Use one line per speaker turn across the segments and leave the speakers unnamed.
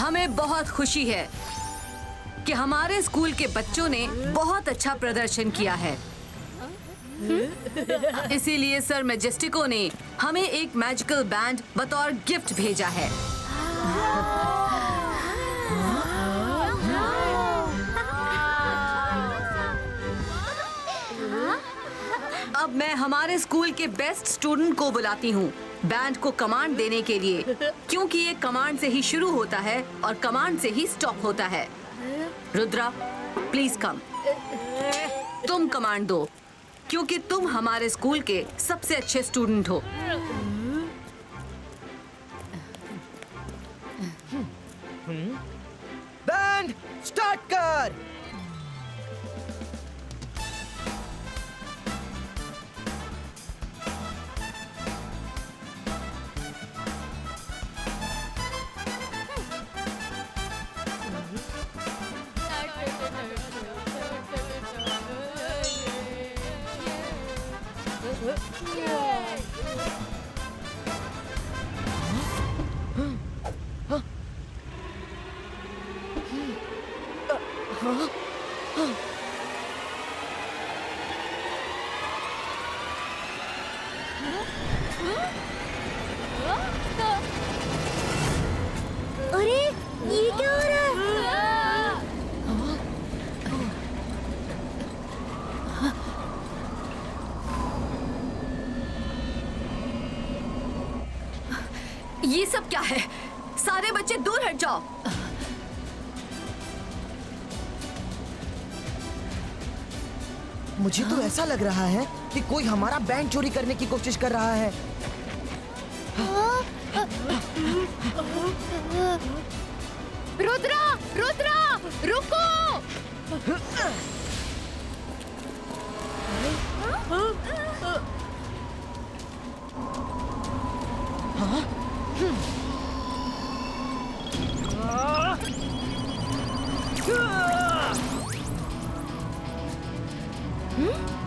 हमें बहुत खुशी है कि हमारे स्कूल के बच्चों ने बहुत अच्छा प्रदर्शन किया है। इसीलिए सर मैजेस्टिको ने हमें एक मैजिकल बैंड बतौर गिफ्ट भेजा है। अब मैं हमारे स्कूल के बेस्ट स्टूडेंट को बुलाती हूँ बैंड को कमांड देने के लिए, क्योंकि ये कमांड से ही शुरू होता है और कमांड से ही स्टॉप होता है। Rudra, please come. तुम कमांड दो, क्योंकि तुम हमारे स्कूल के सबसे अच्छे स्टूडेंट हो।
बैंड स्टार्ट कर।
अरे ये क्या हो रहा है?
ये सब क्या है? सारे बच्चे दूर हट जाओ।
मुझे तो ऐसा लग रहा है कि कोई हमारा बैंड चोरी करने की कोशिश कर रहा है।
रुद्रा, रुद्रा, रुको!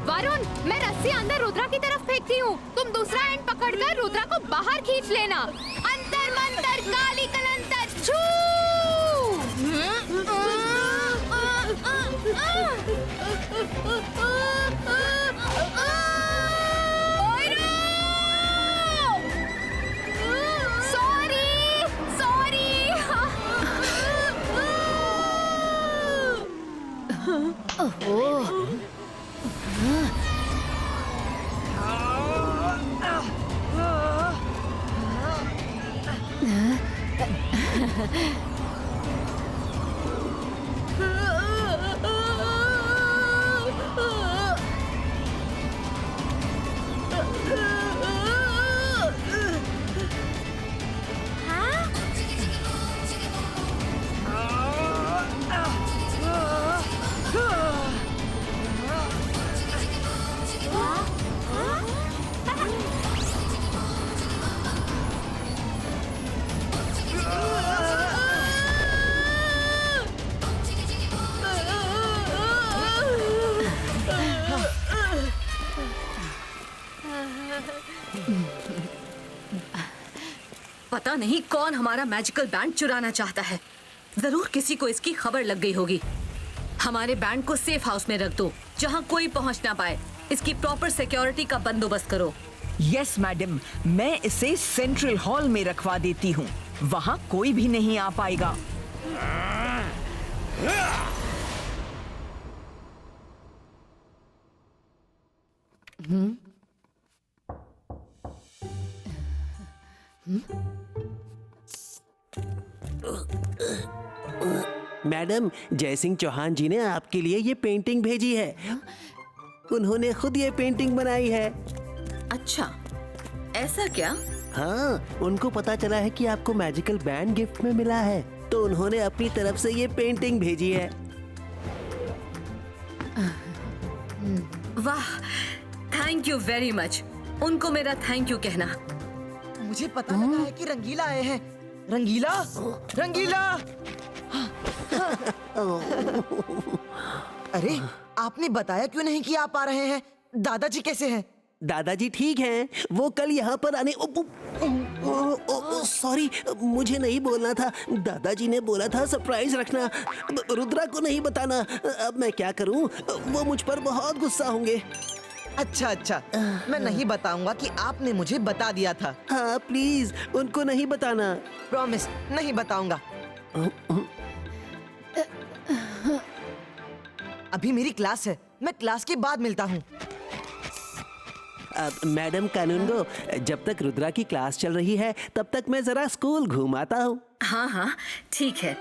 वरुण, मैं रस्सी अंदर रुद्रा की तरफ फेंकती हूँ। तुम दूसरा एंड पकड़कर रुद्रा को बाहर खींच लेना। अंतर मंतर काली कलंतर छू! Sorry, sorry.
पता नहीं कौन हमारा मैजिकल बैंड चुराना चाहता है। जरूर किसी को इसकी खबर लग गई होगी। हमारे बैंड को सेफ हाउस में रख दो, जहाँ कोई पहुँच ना पाए। इसकी प्रॉपर सिक्योरिटी का बंदोबस्त करो।
यस मैडम, मैं इसे सेंट्रल हॉल में रखवा देती हूँ। वहाँ कोई भी नहीं आ पाएगा।
मैडम, जयसिंह चौहान जी ने आपके लिए ये पेंटिंग भेजी है। उन्होंने खुद ये पेंटिंग बनाई है।
अच्छा, ऐसा क्या?
हाँ, उनको पता चला है कि आपको मैजिकल बैंड गिफ्ट में मिला है, तो उन्होंने अपनी तरफ से ये पेंटिंग भेजी है।
वाह, थैंक यू वेरी मच। उनको मेरा थैंक यू कहना।
मुझे पता लगा है कि रंगीला आए हैं। रंगीला, रंगीला! अरे, आपने बताया क्यों नहीं कि आप आ रहे हैं? दादाजी कैसे हैं?
दादाजी ठीक हैं। वो कल यहाँ पर आने सॉरी, मुझे नहीं बोलना था। दादाजी ने बोला था सरप्राइज रखना, रुद्रा को नहीं बताना। अब मैं क्या करूं? वो मुझ पर बहुत गुस्सा होंगे।
अच्छा अच्छा, मैं नहीं बताऊंगा कि आपने मुझे बता दिया था।
हाँ प्लीज उनको नहीं बताना।
प्रॉमिस, नहीं बताऊंगा। अभी मेरी क्लास है, मैं क्लास के बाद मिलता हूँ।
मैडम कानूनगो, जब तक रुद्रा की क्लास चल रही है तब तक मैं जरा स्कूल घूम आता हूँ।
हाँ हाँ ठीक है,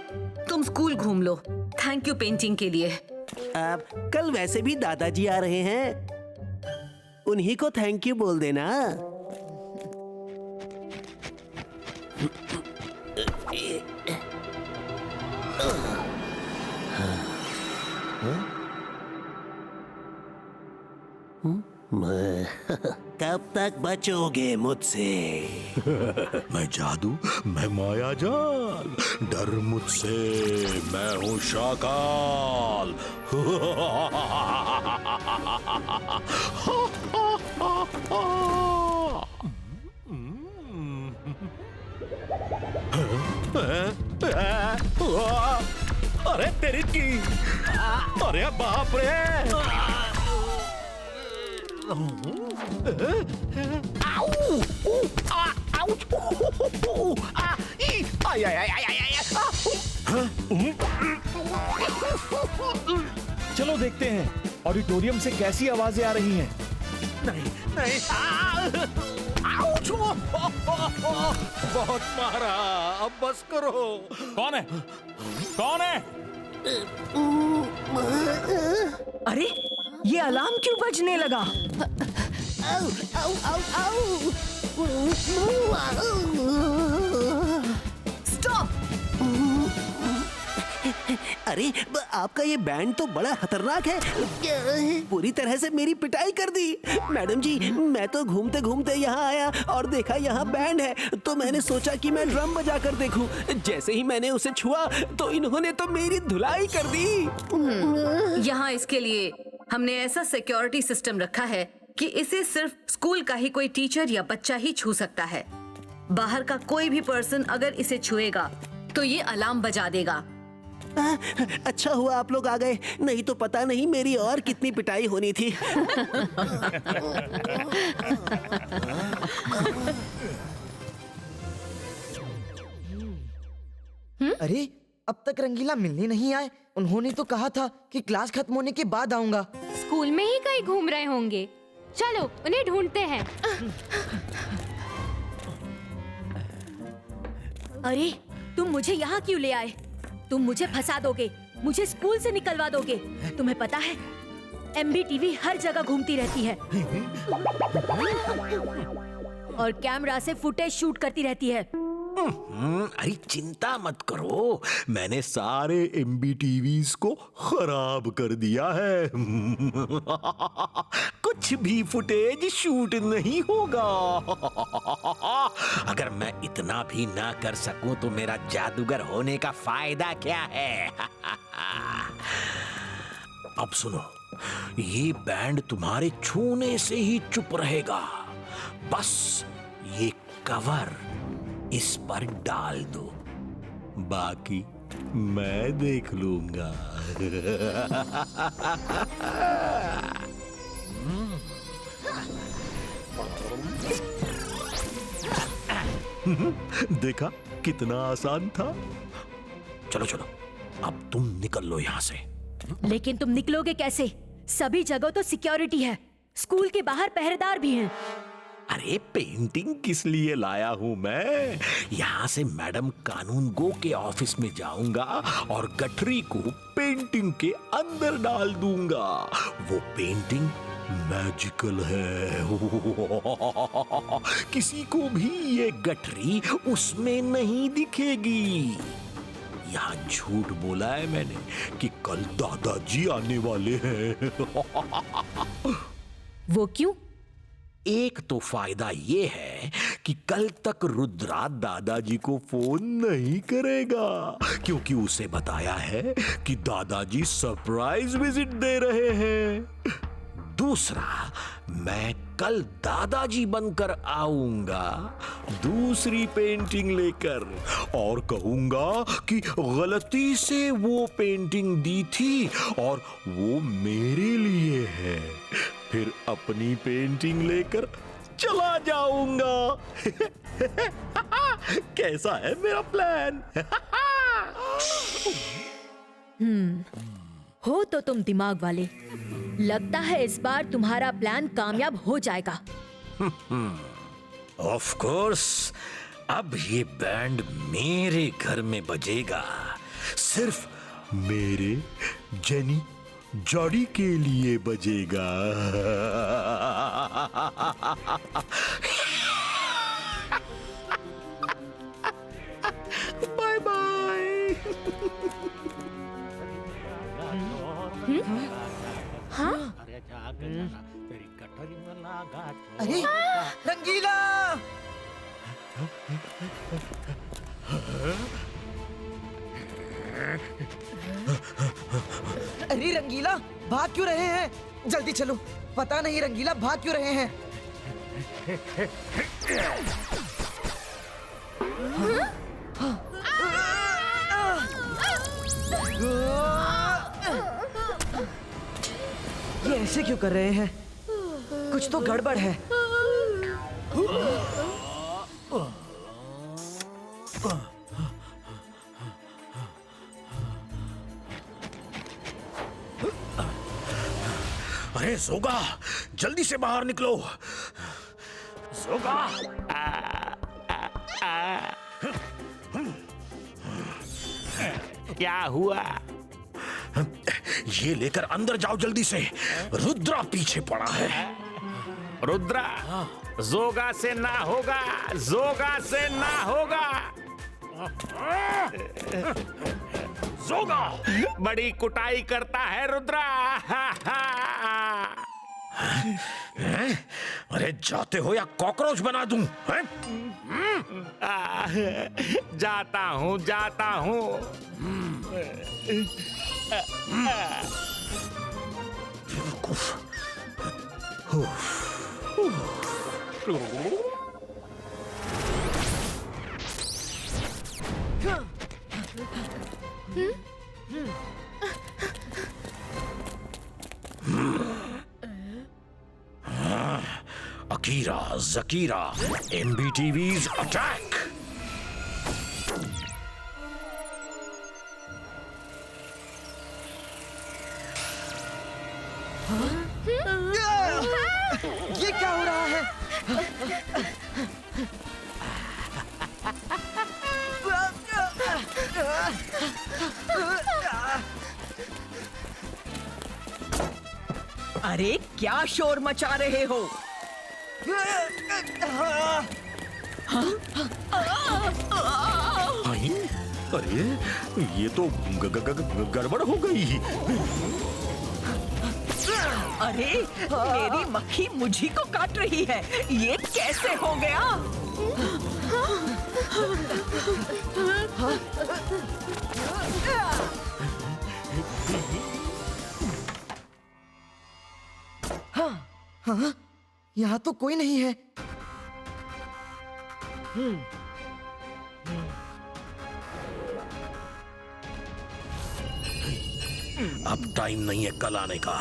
तुम स्कूल घूम लो। थैंक यू पेंटिंग के लिए।
कल वैसे भी दादाजी आ रहे हैं, उन्हीं को थैंक यू बोल देना। कब तक बचोगे मुझसे?
मैं जादू, मैं माया जाल, डर मुझसे, मैं हूँ शाकाल। अरे तेरी की, अरे बाप रे!
चलो देखते हैं ऑडिटोरियम से कैसी आवाजें आ रही हैं।
नहीं नहीं, बहुत मारा, अब बस करो।
कौन है? कौन है?
अरे ये अलार्म क्यों बजने लगा?
स्टॉप!
अरे आपका ये बैंड तो बड़ा खतरनाक है, पूरी तरह से मेरी पिटाई कर दी। मैडम जी, मैं तो घूमते घूमते यहाँ आया और देखा यहाँ बैंड है, तो मैंने सोचा कि मैं ड्रम बजा कर देखूं। जैसे ही मैंने उसे छुआ तो इन्होंने तो मेरी धुलाई कर दी।
यहाँ इसके लिए हमने ऐसा सिक्योरिटी सिस्टम रखा है कि इसे सिर्फ स्कूल का ही कोई टीचर या बच्चा ही छू सकता है। बाहर का कोई भी पर्सन अगर इसे छुएगा तो ये अलार्म बजा देगा।
अच्छा हुआ आप लोग आ गए, नहीं तो पता नहीं मेरी और कितनी पिटाई होनी थी।
अरे अब तक रंगीला मिलने नहीं आए। उन्होंने तो कहा था कि क्लास खत्म होने के बाद आऊंगा।
स्कूल में ही कहीं घूम रहे होंगे। चलो उन्हें ढूंढते हैं।
अरे तुम मुझे यहाँ क्यों ले आए? तुम मुझे फंसा दोगे, मुझे स्कूल से निकलवा दोगे। तुम्हें पता है MBTV हर जगह घूमती रहती है और कैमरा से फुटेज शूट करती रहती है।
अरे चिंता मत करो, मैंने सारे MBTVs को खराब कर दिया है। कुछ भी फुटेज शूट नहीं होगा। अगर मैं इतना भी ना कर सकूं तो मेरा जादूगर होने का फायदा क्या है? अब सुनो, ये बैंड तुम्हारे छूने से ही चुप रहेगा। बस ये कवर इस पर डाल दो, बाकी मैं देख लूंगा। देखा कितना आसान था। चलो चलो, अब तुम निकल लो यहाँ से।
लेकिन तुम निकलोगे कैसे? सभी जगह तो सिक्योरिटी है, स्कूल के बाहर पहरेदार भी हैं।
अरे पेंटिंग किस लिए लाया हूं मैं? यहाँ से मैडम कानून गो के ऑफिस में जाऊंगा और गठरी को पेंटिंग के अंदर डाल दूंगा। वो पेंटिंग मैजिकल है। किसी को भी ये गठरी उसमें नहीं दिखेगी। यहाँ झूठ बोला है मैंने कि कल दादाजी आने वाले हैं।
वो क्यों?
एक तो फायदा ये है कि कल तक रुद्रा दादाजी को फोन नहीं करेगा, क्योंकि उसे बताया है कि दादाजी सरप्राइज विजिट दे रहे हैं। दूसरा, मैं कल दादाजी बनकर आऊंगा दूसरी पेंटिंग लेकर और कहूंगा कि गलती से वो पेंटिंग दी थी और वो मेरे लिए है। फिर अपनी पेंटिंग लेकर चला जाऊंगा। कैसा है मेरा प्लान?
हो तो तुम दिमाग वाले। लगता है इस बार तुम्हारा प्लान कामयाब हो जाएगा।
ऑफ कोर्स, अब ये बैंड मेरे घर में बजेगा, सिर्फ मेरे जेनी जॉडी के लिए बजेगा। Bye bye.
अरे रंगीला! अरे रंगीला, भाग क्यों रहे हैं? जल्दी चलो। पता नहीं रंगीला भाग क्यों रहे हैं। ये ऐसे क्यों कर रहे हैं? कुछ तो गड़बड़ है।
अरे जोगा, जल्दी से बाहर निकलो। जोगा!
क्या हुआ?
ये लेकर अंदर जाओ जल्दी से। रुद्रा पीछे पड़ा है।
रुद्रा, जोगा से ना होगा, जोगा से ना होगा। जोगा बड़ी कुटाई करता है रुद्रा।
अरे जाते हो या कॉकरोच बना दूं?
जाता हूँ, जाता हूँ।
अकीरा, जकीरा, MBTV's अटैक।
ये क्या हो रहा है?
अरे क्या शोर मचा रहे हो?
अरे ये तो गड़बड़ हो गई।
अरे मेरी मक्खी मुझी को काट रही है। ये कैसे हो गया?
हाँ, यहाँ तो कोई नहीं है।
अब टाइम नहीं है कल आने का।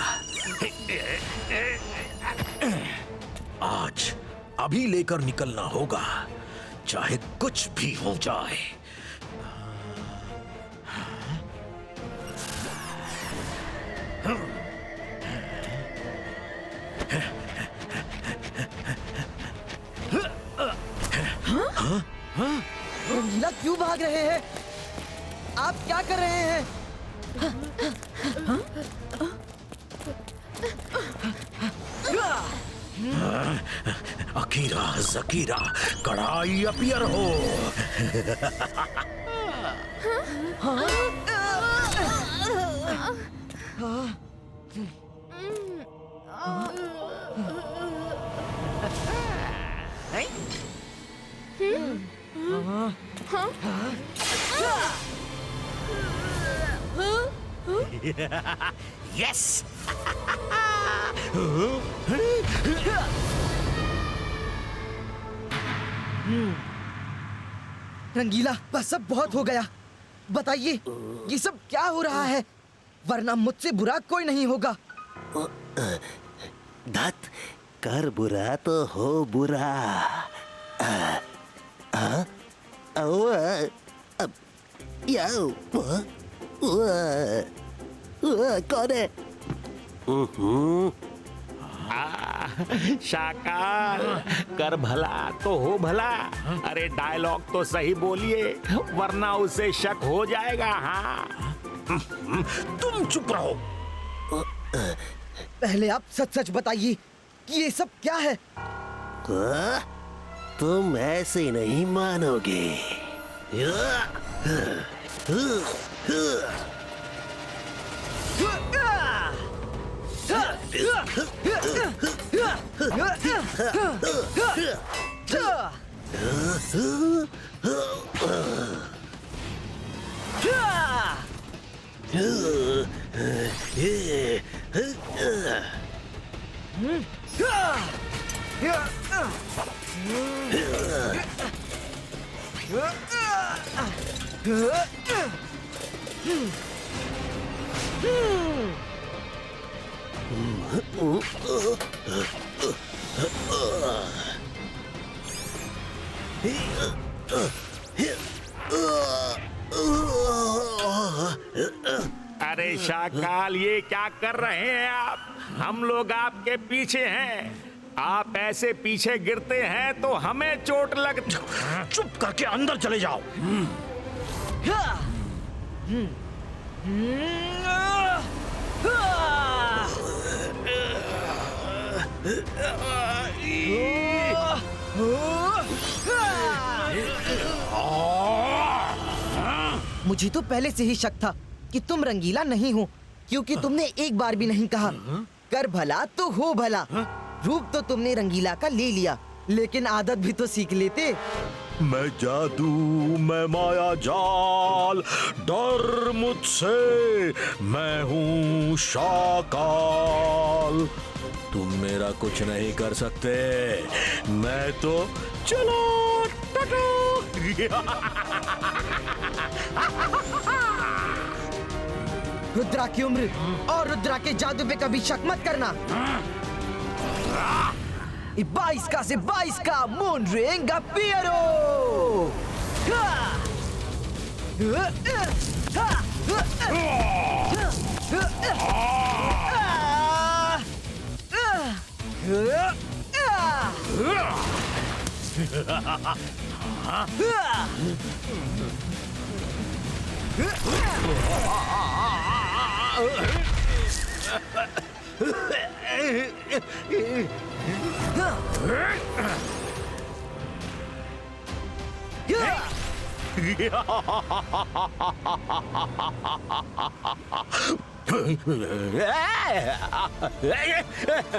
आज अभी लेकर निकलना होगा, चाहे कुछ भी हो जाए।
रंगीला क्यों भाग रहे हैं? आप क्या कर रहे हैं?
अकीरा, जकीरा, कड़ाई अपियर हो।
यस।
रंगीला, बस अब बहुत हो गया। बताइए ये सब क्या हो रहा है, वरना मुझसे बुरा कोई नहीं होगा।
धत, कर बुरा तो हो बुरा। कौन है?
शाकाल, कर भला तो हो भला। अरे डायलॉग तो सही बोलिए, वरना उसे शक हो जाएगा। हाँ,
तुम चुप रहो।
पहले आप सच सच बताइए कि ये सब क्या है।
तुम ऐसे नहीं मानोगे।
अरे शाकाल, ये क्या कर रहे हैं आप? हम लोग आपके पीछे हैं। आप ऐसे पीछे गिरते हैं तो हमें चोट लग।
चुप करके अंदर चले जाओ।
मुझे तो पहले से ही शक था कि तुम रंगीला नहीं हो, क्योंकि तुमने एक बार भी नहीं कहा कर भला तो हो भला। रूप तो तुमने रंगीला का ले लिया, लेकिन आदत भी तो सीख लेते।
मैं जादू, मैं माया जाल, डर मुझसे, मैं हूँ शाकाल। तुम मेरा कुछ नहीं कर सकते, मैं तो चलो टटू।
रुद्रा की उम्र और रुद्रा के जादू पे कभी शक मत करना। 22 का से 22 का मून रिंग अपियरो।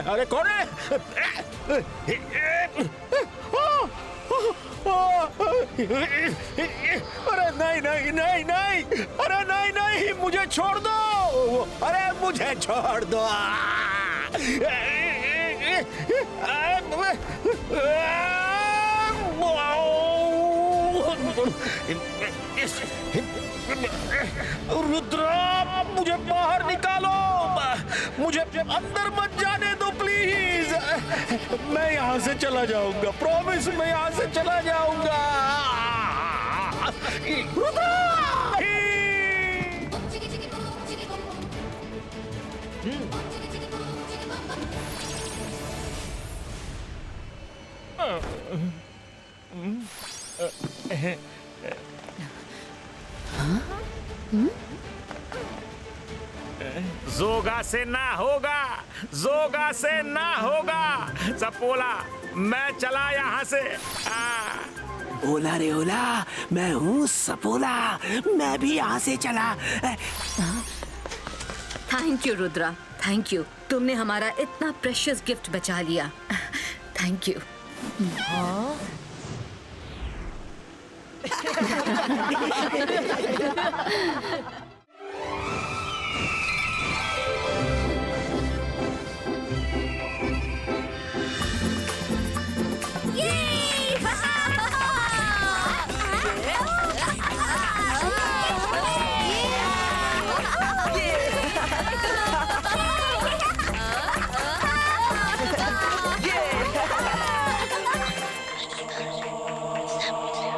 अरे कौन है? अरे नहीं नहीं नहीं नहीं, अरे नहीं नहीं, मुझे छोड़ दो, अरे मुझे छोड़ दो। रुद्रा, मुझे बाहर निकालो, मुझे अंदर मत जाने दो प्लीज। मैं यहाँ से चला जाऊंगा, प्रॉमिस, मैं यहाँ से चला जाऊंगा। रुद्रा!
जोगा से ना होगा, जोगा से ना होगा। सपोला, मैं चला यहाँ से।
ओला रे ओला, मैं हूँ सपोला, मैं भी यहाँ से चला।
Thank you Rudra, thank you. तुमने हमारा इतना प्रेशियस गिफ्ट बचा लिया। Thank you.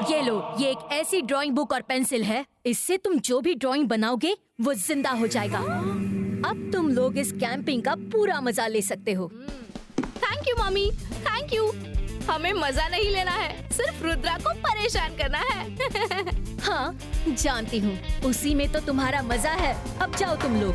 ये लो, ये एक ऐसी ड्राइंग बुक और पेंसिल है, इससे तुम जो भी ड्राइंग बनाओगे वो जिंदा हो जाएगा। अब तुम लोग इस कैंपिंग का पूरा मजा ले सकते हो।
Thank you mummy, thank you. हमें मजा नहीं लेना है, सिर्फ रुद्रा को परेशान करना है।
हाँ, जानती हूँ, उसी में तो तुम्हारा मजा है। अब जाओ तुम लोग।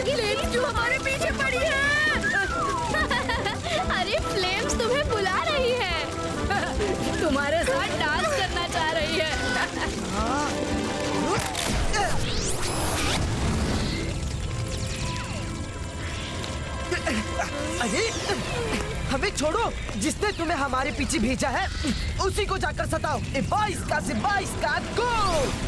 फ्लेम्स जो हमारे पीछे पड़ी है। अरे फ्लेम्स तुम्हें बुला रही है, तुम्हारे साथ डांस करना चाह रही है।
अरे हमें छोड़ो, जिसने तुम्हें हमारे पीछे भेजा है उसी को जाकर सताओ। 22 का से 22 का गोल।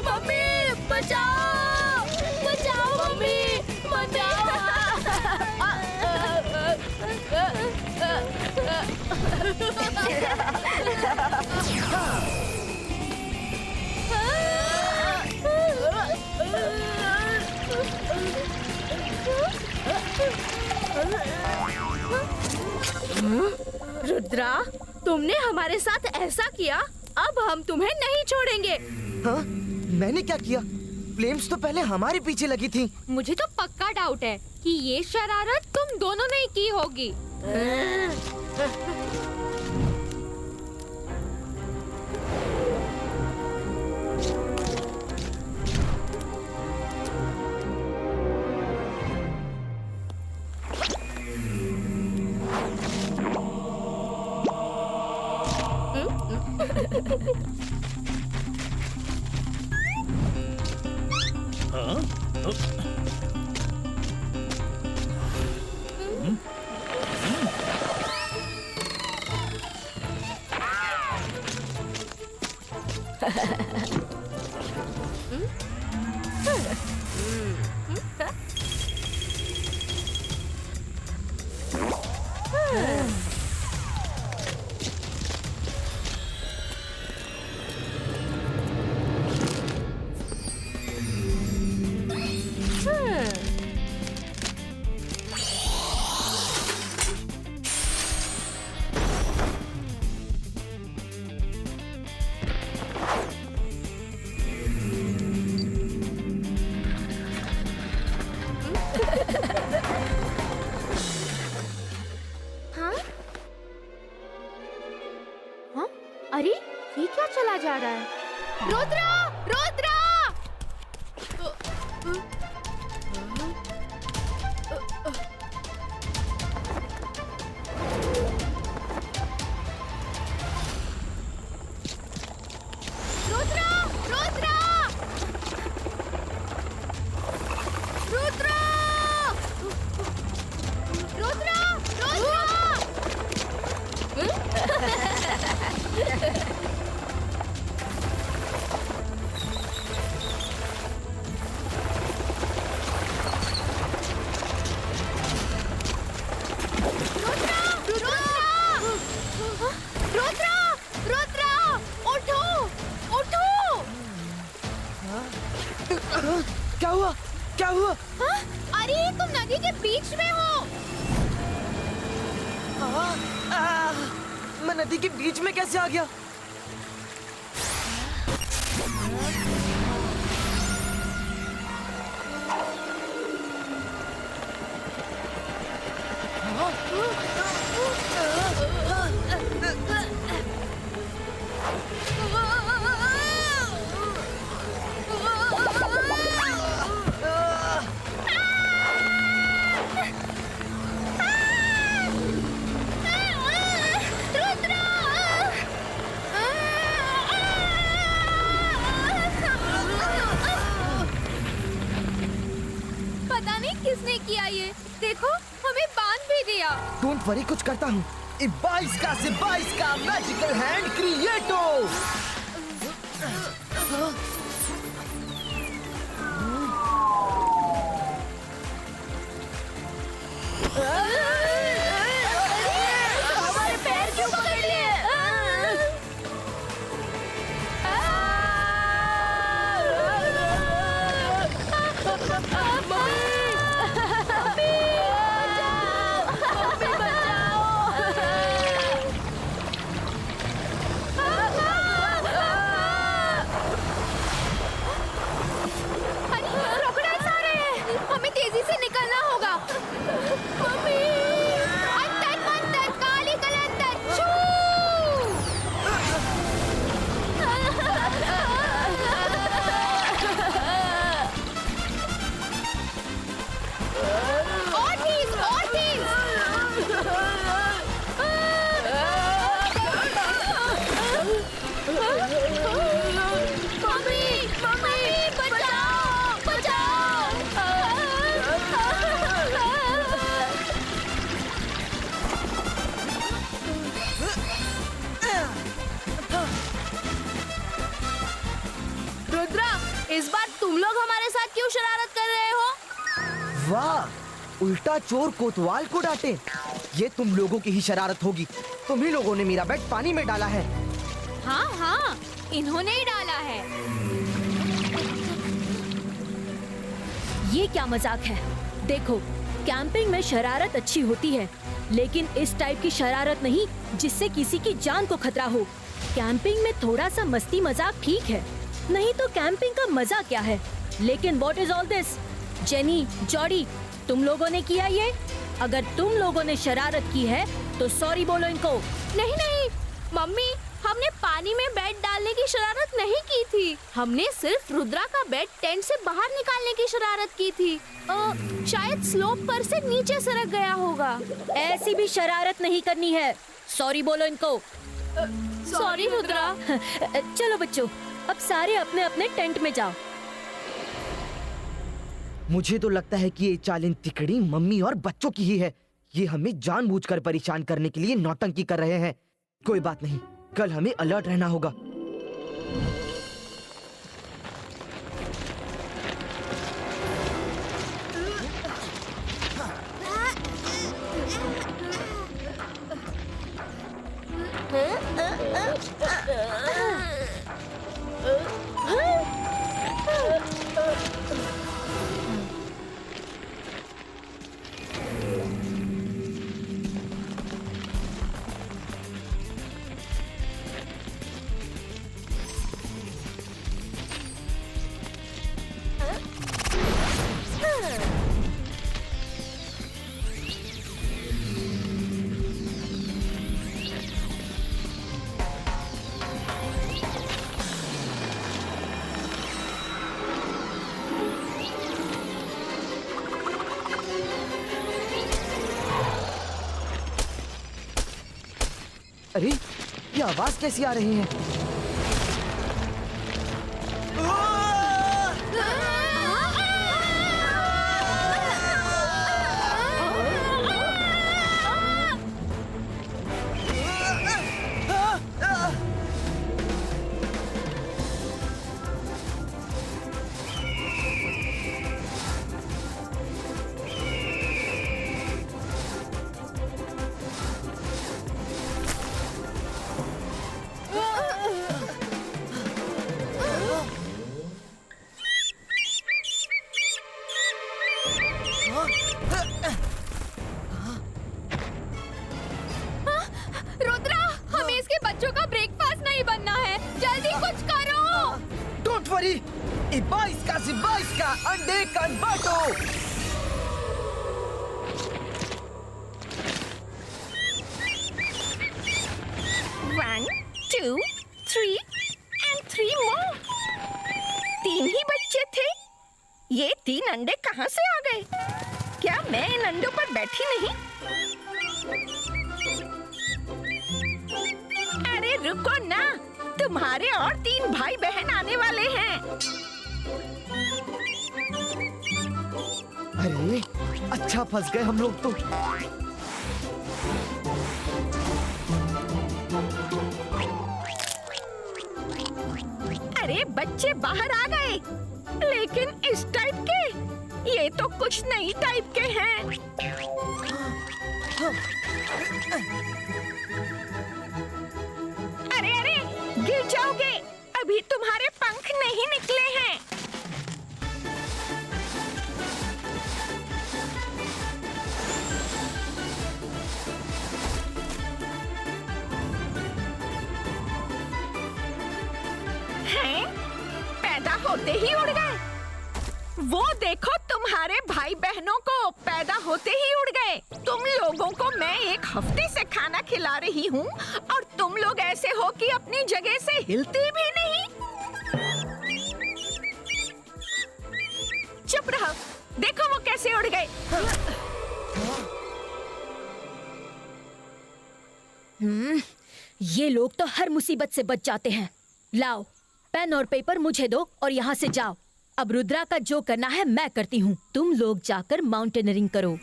मम्मी बचाओ, बचाओ मम्मी, बचाओ। रुद्रा, तुमने हमारे साथ ऐसा किया, अब हम तुम्हें नहीं छोड़ेंगे।
हाँ? मैंने क्या किया? फ्लेम्स तो पहले हमारे पीछे लगी थी।
मुझे तो पक्का डाउट है कि ये शरारत तुम दोनों ने की होगी। अरे ये क्या चला जा रहा है? रुद्रा, रुद्रा! रुद्रा, रुद्रा! रुद्रा! रुद्रा, रुद्रा, रुद्रा, उठो, उठो!
क्या हुआ? क्या हुआ?
हाँ? अरे तुम नदी के बीच में हो।
मैं नदी के बीच में कैसे आ गया?
पता नहीं किसने किया ये। देखो हमें बांध भी दिया।
डोंट वरी, कुछ करता हूँ। 22 का मैजिकल हैंड क्रिएटो।
हमारे पैर क्यों पकड़ लिए?
क्रोकोडाइल्स आ रहे हैं। हमें तेजी से निकलना होगा। मम्मी! अंतर मंतर काली कलंतर छू! और तेज, और तेज! मम्मी! मम्मी! बचाओ! बचाओ!
रुद्रा, इस बार तुम लोग हमारे साथ क्यों शरारत कर रहे हो?
वाह, उल्टा चोर कोतवाल को डांटे। ये तुम लोगों की ही शरारत होगी। तुम ही लोगों ने मेरा बेड पानी में डाला है।
हाँ हाँ, इन्होंने ही डाला है।
ये क्या मजाक है? देखो, कैंपिंग में शरारत अच्छी होती है, लेकिन इस टाइप की शरारत नहीं जिससे किसी की जान को खतरा हो। कैंपिंग में थोड़ा सा मस्ती मजाक ठीक है, नहीं तो कैंपिंग का मजा क्या है? लेकिन what is all this? Jenny, Jordi, तुम लोगों ने किया ये? अगर तुम लोगों ने शरारत की है तो सॉरी बोलो इनको।
नहीं नहीं, मम्मी, हमने पानी में बेड डालने की शरारत नहीं की थी। हमने सिर्फ रुद्रा का बेड टेंट से बाहर निकालने की शरारत की थी। शायद स्लोप पर से नीचे सरक गया होगा।
ऐसी भी शरारत नहीं करनी है। सॉरी बोलो इनको।
सॉरी रुद्रा।
चलो बच्चों, अब सारे अपने अपने टेंट में जाओ।
मुझे तो लगता है कि ये चालिन तिकड़ी मम्मी और बच्चों की ही है। ये हमें जानबूझकर परेशान करने के लिए नौटंकी कर रहे हैं। कोई बात नहीं, कल हमें अलर्ट रहना होगा। अरे, ये आवाज कैसी आ रही है? 22 का अंडे कन बांटो।
One, 2, 3 and 3 more. 3 ही बच्चे थे। ये 3 अंडे कहाँ से आ गए? क्या मैं इन अंडों पर बैठी नहीं? अरे रुको ना, तुम्हारे और 3 भाई बहन आने वाले हैं।
अरे अच्छा फंस गए हम लोग तो।
अरे बच्चे बाहर आ गए, लेकिन इस टाइप के, ये तो कुछ नई टाइप के हैं। अरे अरे गिर जाओगे, अभी तुम्हारे पंख नहीं निकले हैं। हैं? पैदा होते ही उड़ गए। वो देखो तुम्हारे भाई बहनों को पैदा होते ही उड़ गए। तुम लोगों को मैं 1 हफ्ते से खाना खिला रही हूँ और तुम लोग ऐसे हो कि अपनी जगह से हिलते भी नहीं। चुप रहो, देखो वो कैसे उड़ गए।
ये लोग तो हर मुसीबत से बच जाते हैं। लाओ पेन और पेपर मुझे दो और यहाँ से जाओ। अब रुद्रा का जो करना है मैं करती हूँ, तुम लोग जाकर माउंटेनियरिंग करो।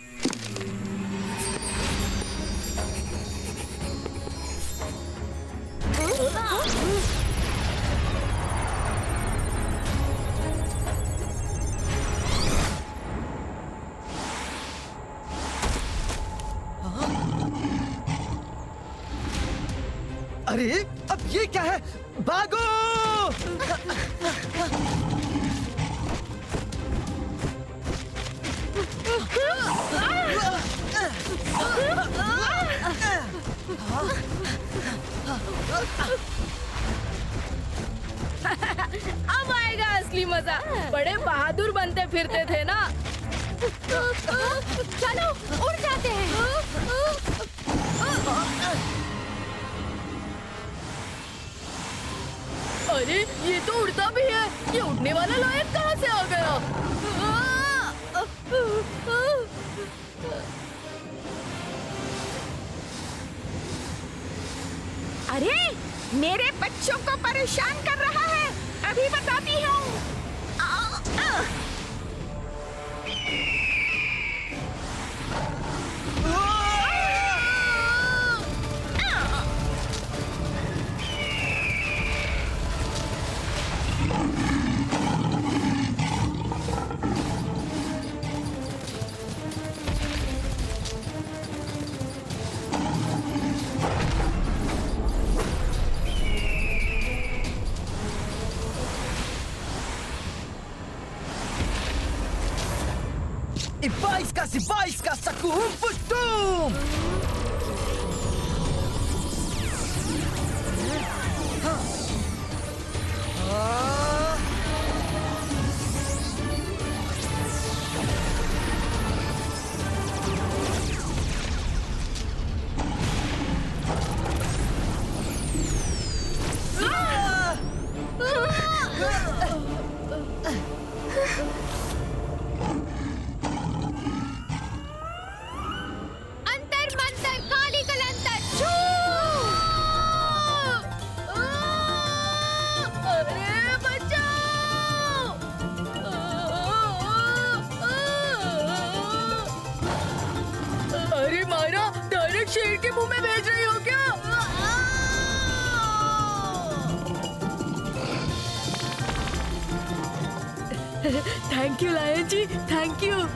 अरे अब ये क्या है? भागो!
अब आएगा असली मजा। बड़े बहादुर बनते फिरते थे ना। चलो उड़ जाते हैं। अरे ये तो उड़ता भी है। ये उड़ने वाला लायन कहाँ से आ गया?
अरे मेरे बच्चों को परेशान कर रहा है, अभी बताती हूँ।
Ibaisca, Sakuhum Putum!
शेर के मुंह में भेज रही हो क्या? Thank you Lion ji, thank you.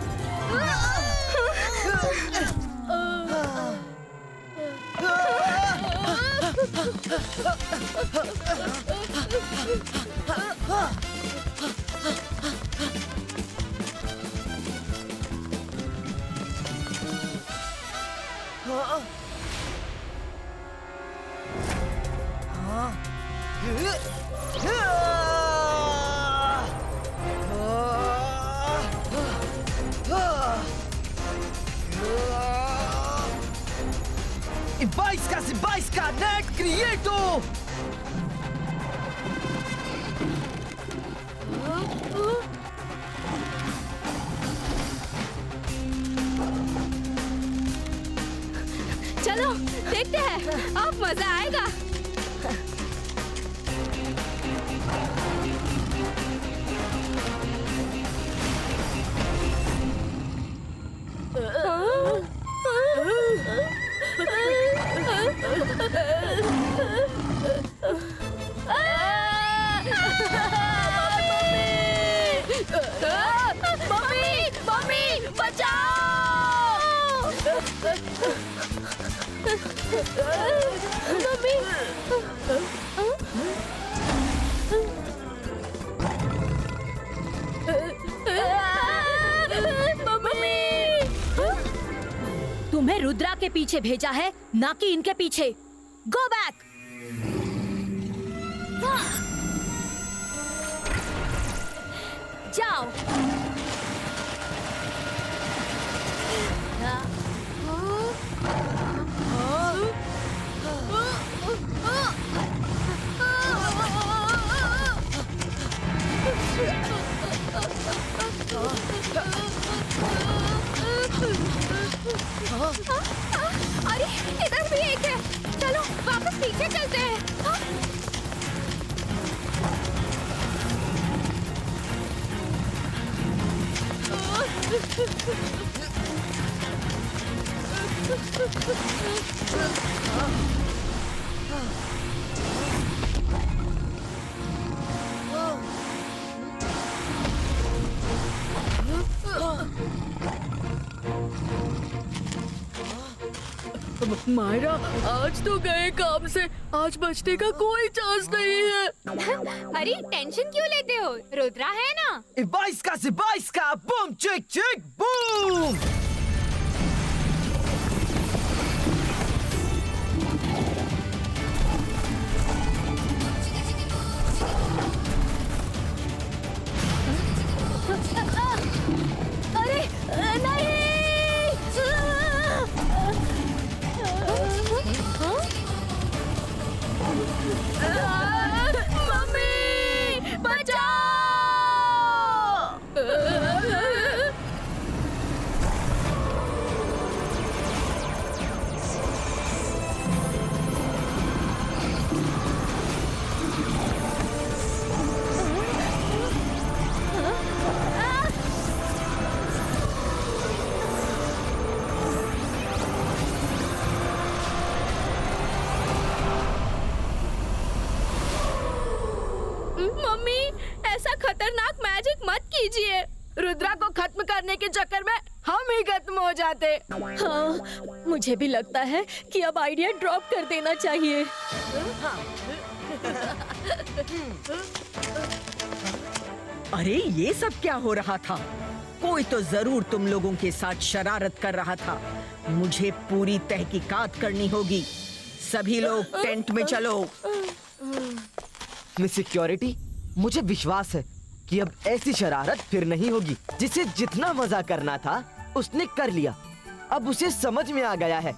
इसका नेट क्रिएटो।
चलो देखते हैं, अब मजा आएगा। मम्मी, मम्मी, बचाओ! मम्मी,
तुम्हें रुद्रा के पीछे भेजा है, ना कि इनके पीछे। Go back. जाओ।
अरे इधर भी एक है। चलो वापस पीछे चलते हैं।
मायरा, आज तो गए काम से, आज बचने का कोई चांस नहीं है।
अरे टेंशन क्यों लेते हो, रुद्रा है ना।
बाईस का बूम चिक चिक बूम।
अरे नहीं।
मम्मी बचाओ! मम्मी, ऐसा खतरनाक मैजिक मत कीजिए। रुद्रा को खत्म करने के चक्कर में हम ही खत्म हो जाते।
हाँ, मुझे भी लगता है कि अब आइडिया ड्रॉप कर देना चाहिए।
अरे ये सब क्या हो रहा था? कोई तो जरूर तुम लोगों के साथ शरारत कर रहा था। मुझे पूरी तहकीकात करनी होगी। सभी लोग टेंट में चलो।
मिस सिक्योरिटी, मुझे विश्वास है कि अब ऐसी शरारत फिर नहीं होगी। जिसे जितना मजा करना था उसने कर लिया। अब उसे समझ में आ गया है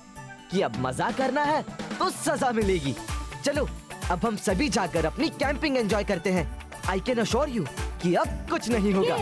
कि अब मजा करना है तो सजा मिलेगी। चलो अब हम सभी जाकर अपनी कैंपिंग एंजॉय करते हैं। आई कैन अश्योर यू कि अब कुछ नहीं होगा।